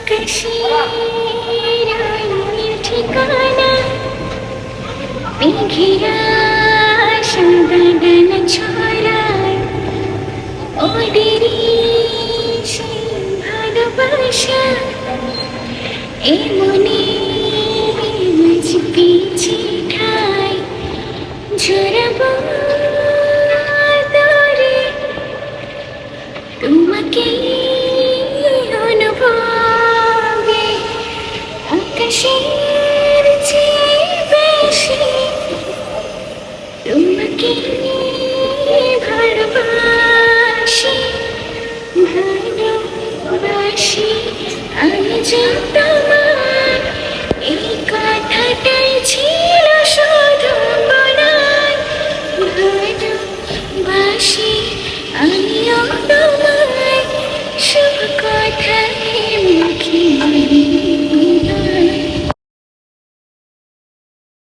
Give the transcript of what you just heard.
আকাশের আলোর ঠিকানা মেঘেরা সাদা ডানা ছড়ায় ওদেরই সেই ভালোবাসা এমনি মাঝ পিছে ঠাই ঝরাবো দরে তোমাকে অনুভবে আকাশের চেয়ে বেশি তোমাকে ভালোবাসি ভালোবাসি আমি যত